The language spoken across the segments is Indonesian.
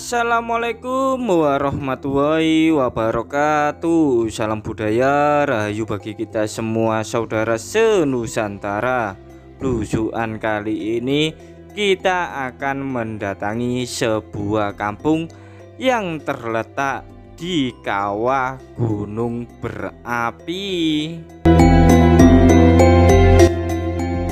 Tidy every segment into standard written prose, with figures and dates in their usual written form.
Assalamualaikum warahmatullahi wabarakatuh. Salam budaya rahayu bagi kita semua saudara senusantara. Blusukan kali ini kita akan mendatangi sebuah kampung yang terletak di kawah gunung berapi.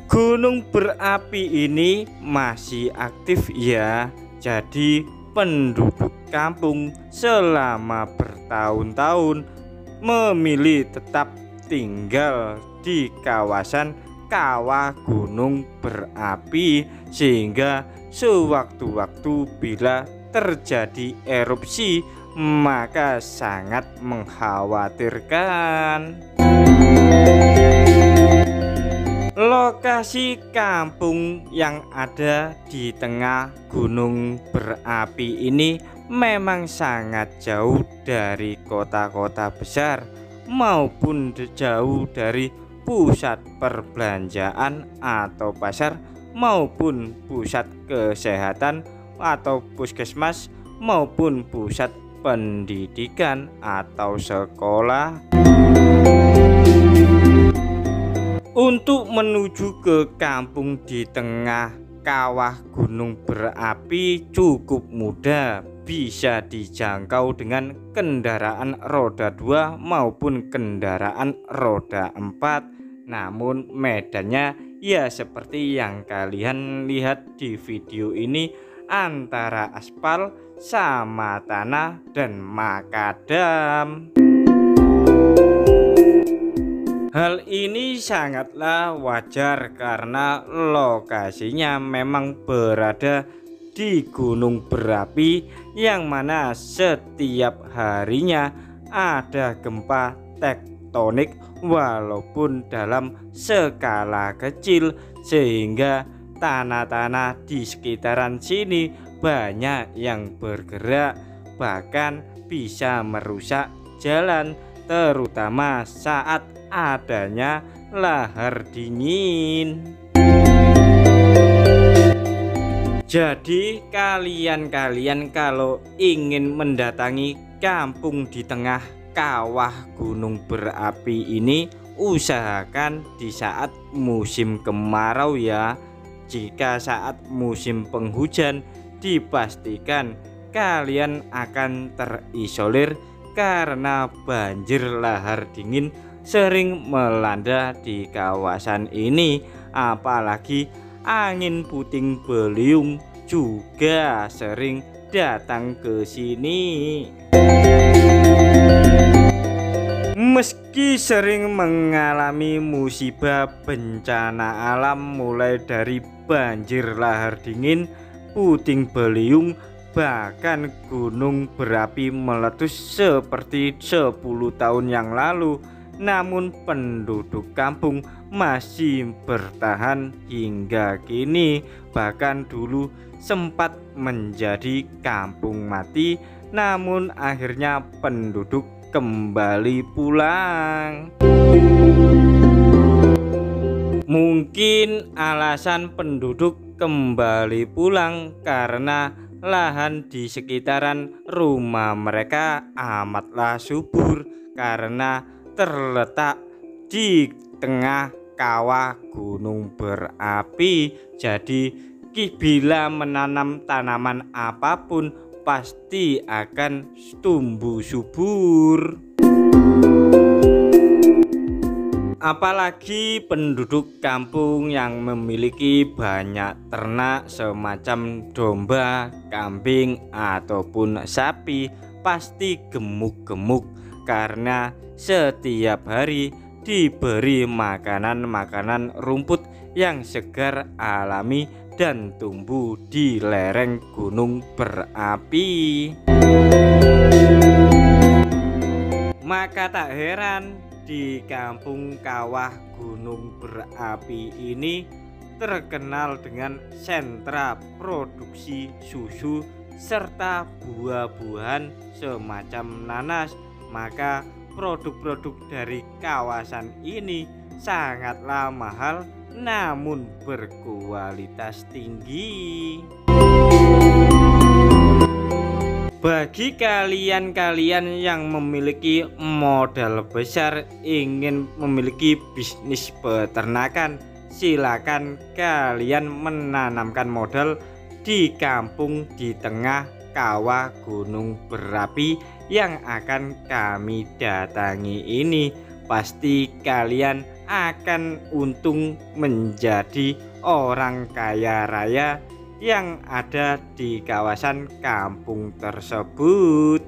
Gunung berapi ini masih aktif ya. Jadi penduduk kampung selama bertahun-tahun memilih tetap tinggal di kawasan kawah gunung berapi, sehingga sewaktu-waktu bila terjadi erupsi maka sangat mengkhawatirkan. Lokasi kampung yang ada di tengah gunung berapi ini memang sangat jauh dari kota-kota besar maupun jauh dari pusat perbelanjaan atau pasar maupun pusat kesehatan atau puskesmas maupun pusat pendidikan atau sekolah. Untuk menuju ke kampung di tengah kawah gunung berapi cukup mudah, bisa dijangkau dengan kendaraan roda 2 maupun kendaraan roda 4. Namun medannya ya seperti yang kalian lihat di video ini, antara aspal sama tanah dan makadam. Hal ini sangatlah wajar karena lokasinya memang berada di gunung berapi yang mana setiap harinya ada gempa tektonik walaupun dalam skala kecil, sehingga tanah-tanah di sekitaran sini banyak yang bergerak, bahkan bisa merusak jalan, terutama saat adanya lahar dingin. Jadi kalian kalau ingin mendatangi kampung di tengah kawah gunung berapi ini, usahakan di saat musim kemarau ya. Jika saat musim penghujan, dipastikan kalian akan terisolir karena banjir lahar dingin sering melanda di kawasan ini. Apalagi angin puting beliung juga sering datang ke sini. Meski sering mengalami musibah bencana alam mulai dari banjir lahar dingin, puting beliung, bahkan gunung berapi meletus seperti 10 tahun yang lalu, namun penduduk kampung masih bertahan hingga kini. Bahkan dulu sempat menjadi kampung mati, namun akhirnya penduduk kembali pulang. Mungkin alasan penduduk kembali pulang karena lahan di sekitaran rumah mereka amatlah subur karena terletak di tengah kawah gunung berapi. Jadi bila menanam tanaman apapun pasti akan tumbuh subur. Apalagi penduduk kampung yang memiliki banyak ternak semacam domba, kambing ataupun sapi pasti gemuk-gemuk karena setiap hari diberi makanan rumput yang segar alami dan tumbuh di lereng gunung berapi. Maka tak heran di kampung kawah gunung berapi ini terkenal dengan sentra produksi susu serta buah-buahan semacam nanas. Maka produk-produk dari kawasan ini sangatlah mahal namun berkualitas tinggi. Bagi kalian-kalian yang memiliki modal besar ingin memiliki bisnis peternakan, silakan kalian menanamkan modal di kampung di tengah kawah gunung berapi yang akan kami datangi ini. Pasti kalian akan untung menjadi orang kaya raya yang ada di kawasan kampung tersebut.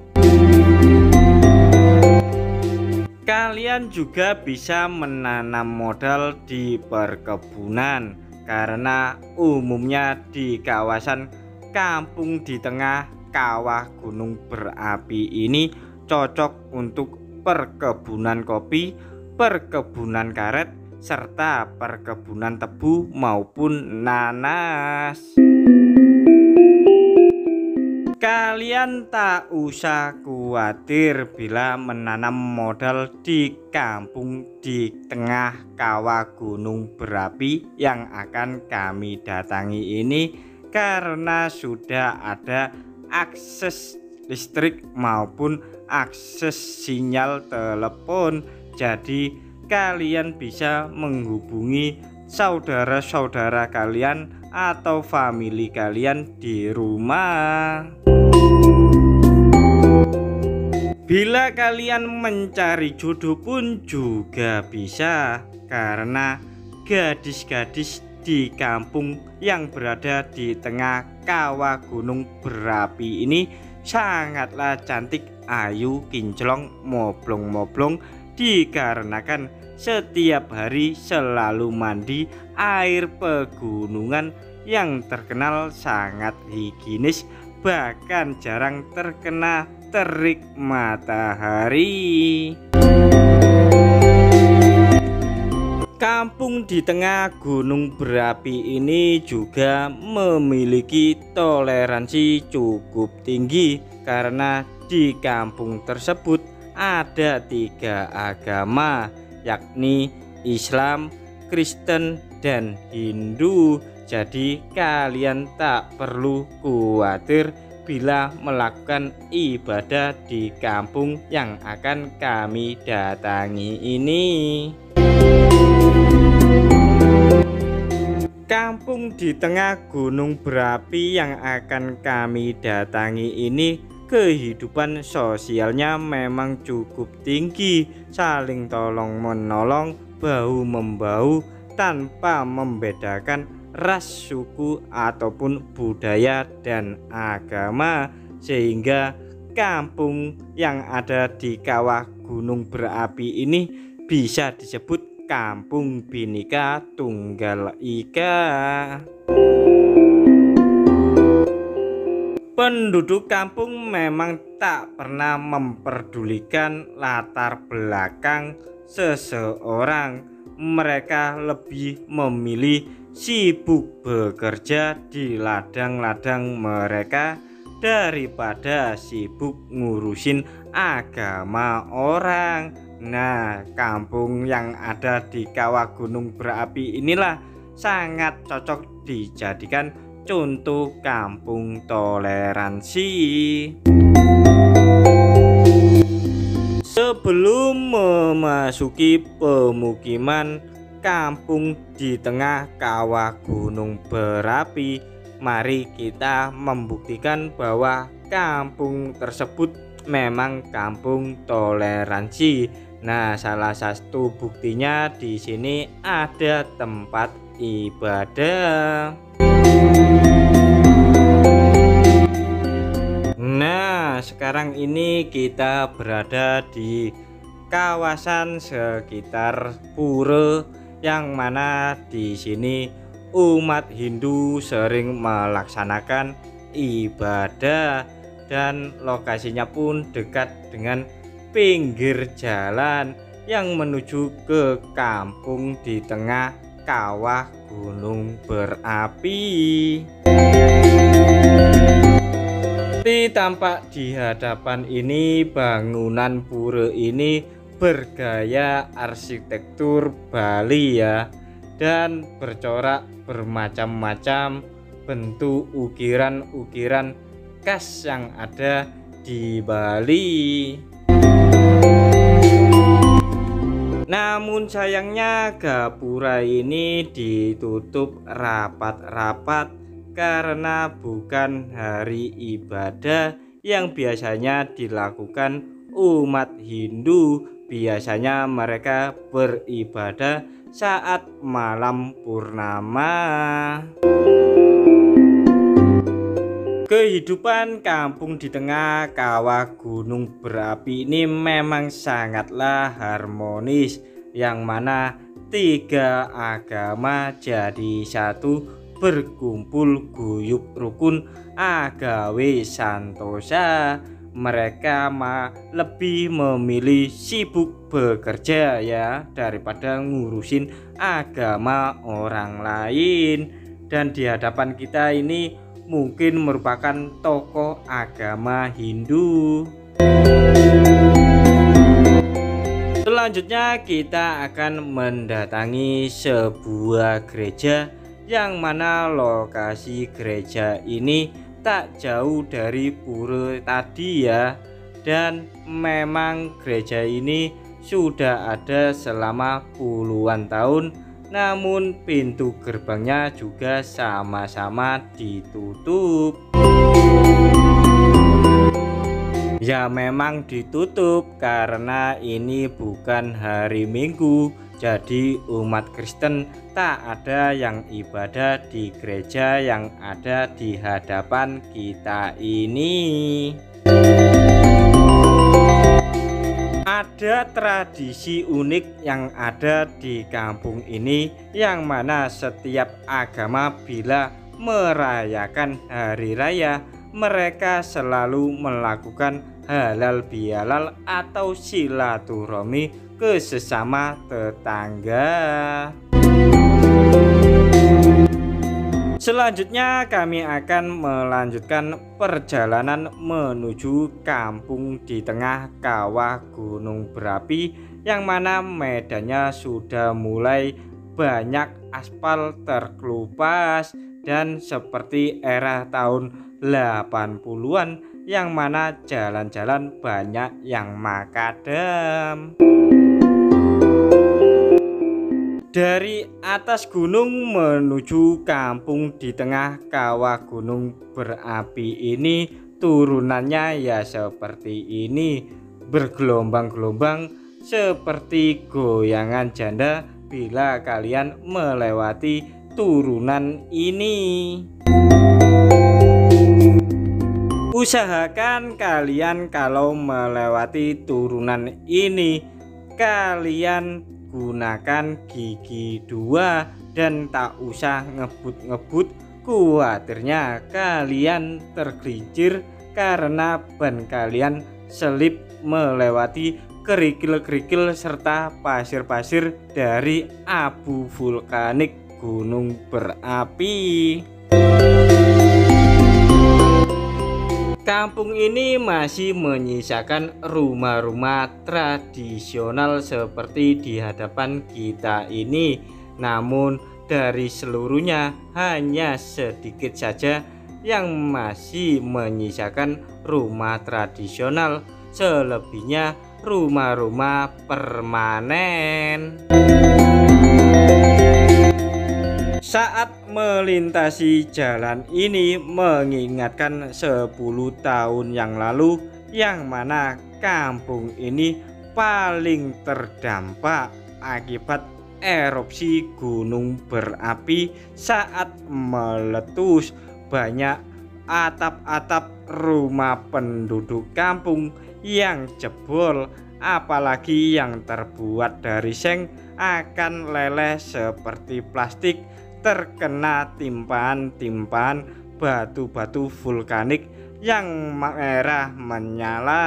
Kalian juga bisa menanam modal di perkebunan, karena umumnya di kawasan kampung di tengah kawah gunung berapi ini cocok untuk perkebunan kopi, perkebunan karet, serta perkebunan tebu maupun nanas. Kalian tak usah khawatir bila menanam modal di kampung di tengah kawah gunung berapi yang akan kami datangi ini, karena sudah ada akses listrik maupun akses sinyal telepon. Jadi kalian bisa menghubungi saudara-saudara kalian atau famili kalian di rumah. Bila kalian mencari jodoh pun juga bisa, karena gadis-gadis di kampung yang berada di tengah kawah gunung berapi ini sangatlah cantik, ayu, kinclong, moblong-moblong, dikarenakan setiap hari selalu mandi air pegunungan yang terkenal sangat higienis, bahkan jarang terkena terik matahari. Kampung di tengah gunung berapi ini juga memiliki toleransi cukup tinggi, karena di kampung tersebut ada 3 agama, yakni Islam, Kristen, dan Hindu. Jadi kalian tak perlu khawatir bila melakukan ibadah di kampung yang akan kami datangi ini. Kampung di tengah gunung berapi yang akan kami datangi ini, kehidupan sosialnya memang cukup tinggi, saling tolong menolong, bahu membahu, tanpa membedakan ras, suku, ataupun budaya dan agama, sehingga kampung yang ada di kawah gunung berapi ini bisa disebut kampung Bhinneka Tunggal Ika. Penduduk kampung memang tak pernah memperdulikan latar belakang seseorang. Mereka lebih memilih sibuk bekerja di ladang-ladang mereka daripada sibuk ngurusin agama orang. Nah, kampung yang ada di kawah gunung berapi inilah sangat cocok dijadikan contoh kampung toleransi. Sebelum memasuki pemukiman kampung di tengah kawah gunung berapi, mari kita membuktikan bahwa kampung tersebut memang kampung toleransi. Nah, salah satu buktinya di sini ada tempat ibadah. Nah, sekarang ini kita berada di kawasan sekitar pura, yang mana di sini umat Hindu sering melaksanakan ibadah, dan lokasinya pun dekat dengan pinggir jalan yang menuju ke kampung di tengah kawah gunung berapi. Tampak di hadapan ini bangunan pura ini bergaya arsitektur Bali ya, dan bercorak bermacam-macam bentuk ukiran-ukiran khas yang ada di Bali. Namun sayangnya gapura ini ditutup rapat-rapat karena bukan hari ibadah yang biasanya dilakukan umat Hindu. Biasanya mereka beribadah saat malam purnama. Kehidupan kampung di tengah kawah gunung berapi ini memang sangatlah harmonis, yang mana tiga agama jadi satu, berkumpul guyub rukun agawe santosa. Mereka lebih memilih sibuk bekerja ya daripada ngurusin agama orang lain. Dan di hadapan kita ini mungkin merupakan tokoh agama Hindu. Selanjutnya kita akan mendatangi sebuah gereja, yang mana lokasi gereja ini tak jauh dari pura tadi ya. Dan memang gereja ini sudah ada selama puluhan tahun, namun pintu gerbangnya juga sama-sama ditutup. Ya memang ditutup karena ini bukan hari Minggu, jadi umat Kristen tak ada yang ibadah di gereja yang ada di hadapan kita ini. Ada tradisi unik yang ada di kampung ini, yang mana setiap agama bila merayakan hari raya, mereka selalu melakukan halal bihalal atau silaturahmi ke sesama tetangga. Selanjutnya kami akan melanjutkan perjalanan menuju kampung di tengah kawah gunung berapi, yang mana medannya sudah mulai banyak aspal terkelupas dan seperti era tahun 80-an, yang mana jalan-jalan banyak yang makadam. Dari atas gunung menuju kampung di tengah kawah gunung berapi ini, turunannya ya seperti ini, bergelombang-gelombang seperti goyangan janda bila kalian melewati turunan ini. Usahakan kalian kalau melewati turunan ini, kalian gunakan gigi 2 dan tak usah ngebut-ngebut, khawatirnya kalian tergelincir karena ban kalian selip melewati kerikil-kerikil serta pasir-pasir dari abu vulkanik gunung berapi. Kampung ini masih menyisakan rumah-rumah tradisional seperti di hadapan kita ini. Namun dari seluruhnya hanya sedikit saja yang masih menyisakan rumah tradisional. Selebihnya rumah-rumah permanen. Saat melintasi jalan ini mengingatkan 10 tahun yang lalu, yang mana kampung ini paling terdampak akibat erupsi gunung berapi saat meletus. Banyak atap-atap rumah penduduk kampung yang jebol, apalagi yang terbuat dari seng akan leleh seperti plastik, terkena timpahan-timpahan batu-batu vulkanik yang merah menyala.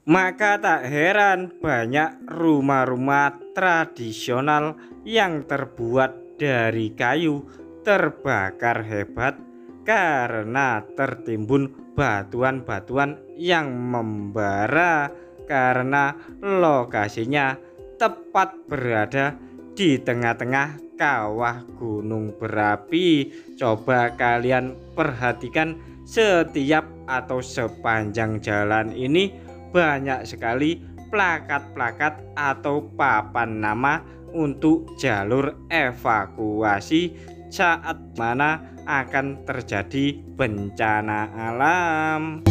Maka tak heran banyak rumah-rumah tradisional yang terbuat dari kayu terbakar hebat karena tertimbun batuan-batuan yang membara, karena lokasinya tepat berada di tengah-tengah kawah gunung berapi. Coba kalian perhatikan, setiap atau sepanjang jalan ini banyak sekali plakat-plakat atau papan nama untuk jalur evakuasi saat mana akan terjadi bencana alam.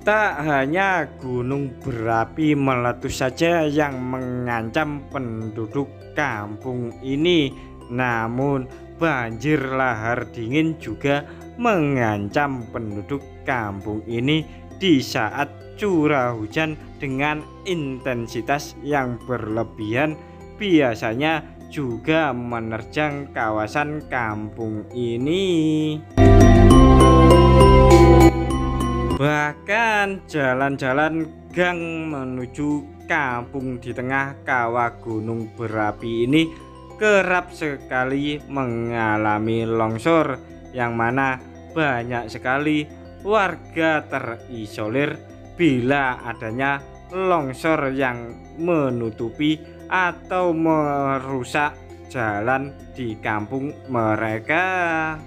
Tak hanya gunung berapi meletus saja yang mengancam penduduk kampung ini, namun banjir lahar dingin juga mengancam penduduk kampung ini di saat curah hujan dengan intensitas yang berlebihan biasanya juga menerjang kawasan kampung ini. Bahkan jalan-jalan gang menuju kampung di tengah kawah gunung berapi ini kerap sekali mengalami longsor, yang mana banyak sekali warga terisolir bila adanya longsor yang menutupi atau merusak jalan di kampung mereka.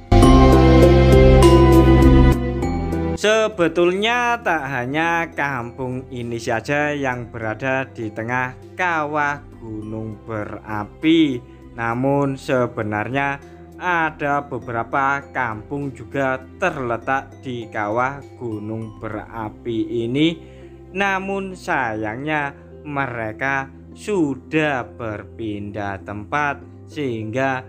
Sebetulnya tak hanya kampung ini saja yang berada di tengah kawah gunung berapi, namun sebenarnya ada beberapa kampung juga terletak di kawah gunung berapi ini, namun sayangnya mereka sudah berpindah tempat sehingga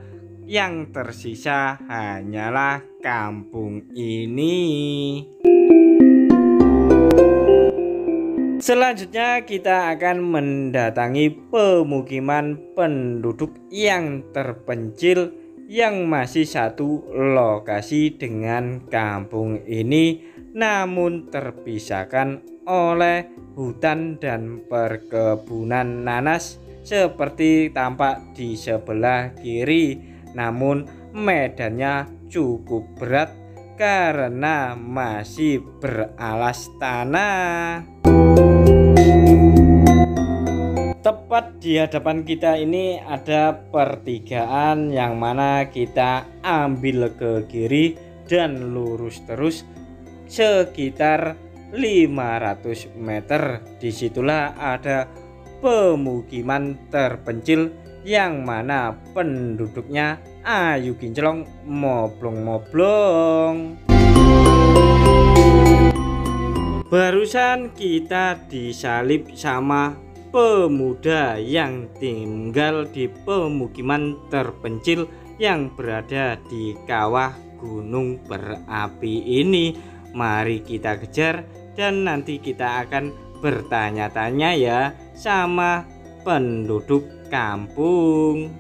yang tersisa hanyalah kampung ini. Selanjutnya kita akan mendatangi pemukiman penduduk yang terpencil yang masih satu lokasi dengan kampung ini, namun terpisahkan oleh hutan dan perkebunan nanas seperti tampak di sebelah kiri. Namun medannya cukup berat karena masih beralas tanah. Tepat di hadapan kita ini ada pertigaan yang mana kita ambil ke kiri dan lurus terus sekitar 500 meter. Disitulah ada pemukiman terpencil yang mana penduduknya ayu kinclong moblong-moblong. Barusan kita disalip sama pemuda yang tinggal di pemukiman terpencil yang berada di kawah gunung berapi ini. Mari kita kejar dan nanti kita akan bertanya-tanya ya sama penduduk kampung.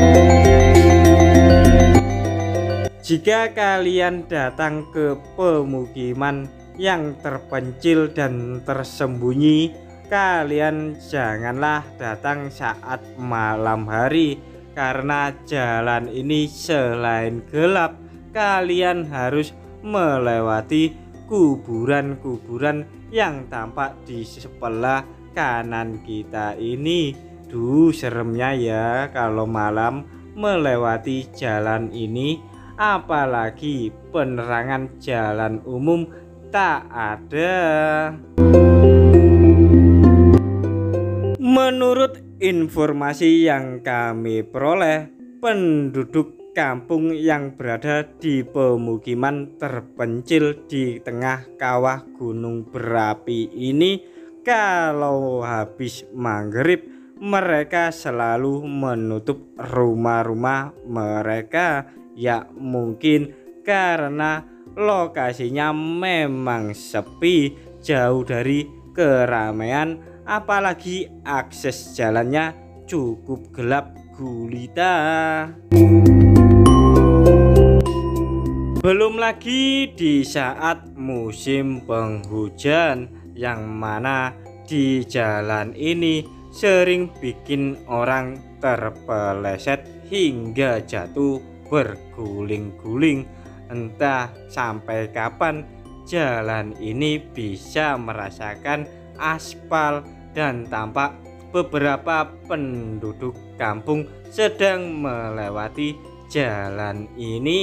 Jika kalian datang ke pemukiman yang terpencil dan tersembunyi, kalian janganlah datang saat malam hari, karena jalan ini selain gelap, kalian harus melewati kuburan-kuburan yang tampak di sebelah kanan kita ini. Duh, seremnya ya kalau malam melewati jalan ini, apalagi penerangan jalan umum tak ada. Menurut informasi yang kami peroleh, penduduk kampung yang berada di pemukiman terpencil di tengah kawah gunung berapi ini, kalau habis maghrib mereka selalu menutup rumah-rumah mereka. Ya mungkin karena lokasinya memang sepi, jauh dari keramaian, apalagi akses jalannya cukup gelap gulita. Belum lagi di saat musim penghujan, yang mana di jalan ini sering bikin orang terpeleset hingga jatuh berguling-guling. Entah sampai kapan jalan ini bisa merasakan aspal dan tampak beberapa penduduk kampung sedang melewati jalan ini.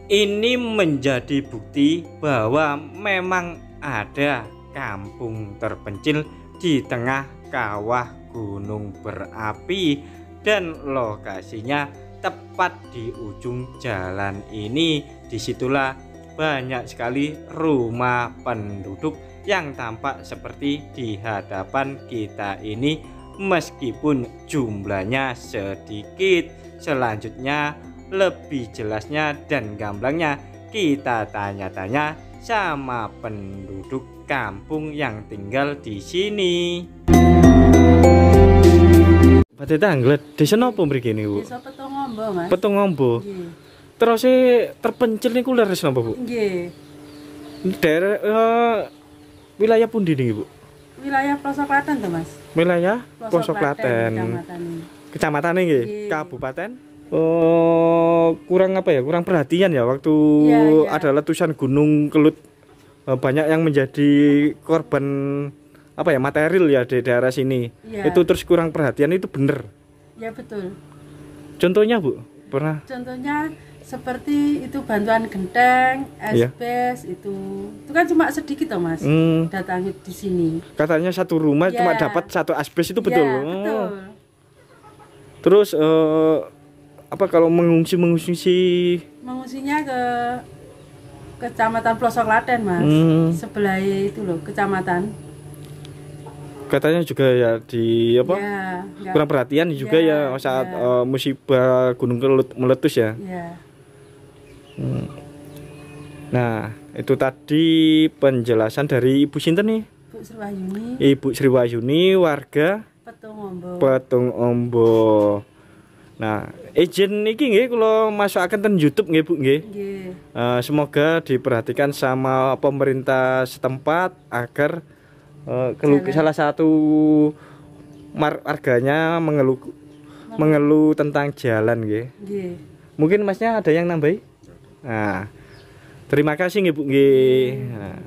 Ini menjadi bukti bahwa memang ada kampung terpencil di tengah kawah gunung berapi, dan lokasinya tepat di ujung jalan ini. Disitulah banyak sekali rumah penduduk yang tampak seperti di hadapan kita ini, meskipun jumlahnya sedikit. Selanjutnya lebih jelasnya dan gamblangnya kita tanya-tanya sama penduduk kampung yang tinggal di sini. Pak Tanglet, desa napa mriki niku? Desa Petongombo, Mas. Petongombo. Nggih. Terus terpencil niku leres napa, Bu? Nggih. Daerah wilayah pundi niki, Bu? Wilayah Pelosok Klaten to, Mas. Wilayah Pelosok Klaten. Kecamatan nggih, kabupaten. Oh, kurang apa ya? Kurang perhatian ya waktu ada letusan Gunung Kelut. Banyak yang menjadi korban apa ya, material ya di daerah sini. Itu terus kurang perhatian, itu bener. Ya betul. Contohnya, Bu, pernah? Contohnya seperti itu bantuan genteng, asbes itu kan cuma sedikit toh, Mas. Datangi di sini. Katanya satu rumah cuma dapat satu asbes, itu betul. Betul. Terus apa kalau mengungsinya ke Kecamatan Pelosok Klaten, Mas. Sebelah itu loh, kecamatan. Katanya juga ya di apa? Kurang perhatian juga ya saat musibah Gunung Kelut meletus ya. Nah, itu tadi penjelasan dari Ibu Sinten nih? Ibu Sriwayuni. Ibu Sriwayuni, warga Petongombo. Nah, izin niki nggih kula masukaken ten YouTube nggih, Bu nggih. Semoga diperhatikan sama pemerintah setempat agar salah satu warganya mengeluh tentang jalan nggih. Mungkin Masnya ada yang nambahi? Nah, terima kasih nggih, Bu nggih. Nah.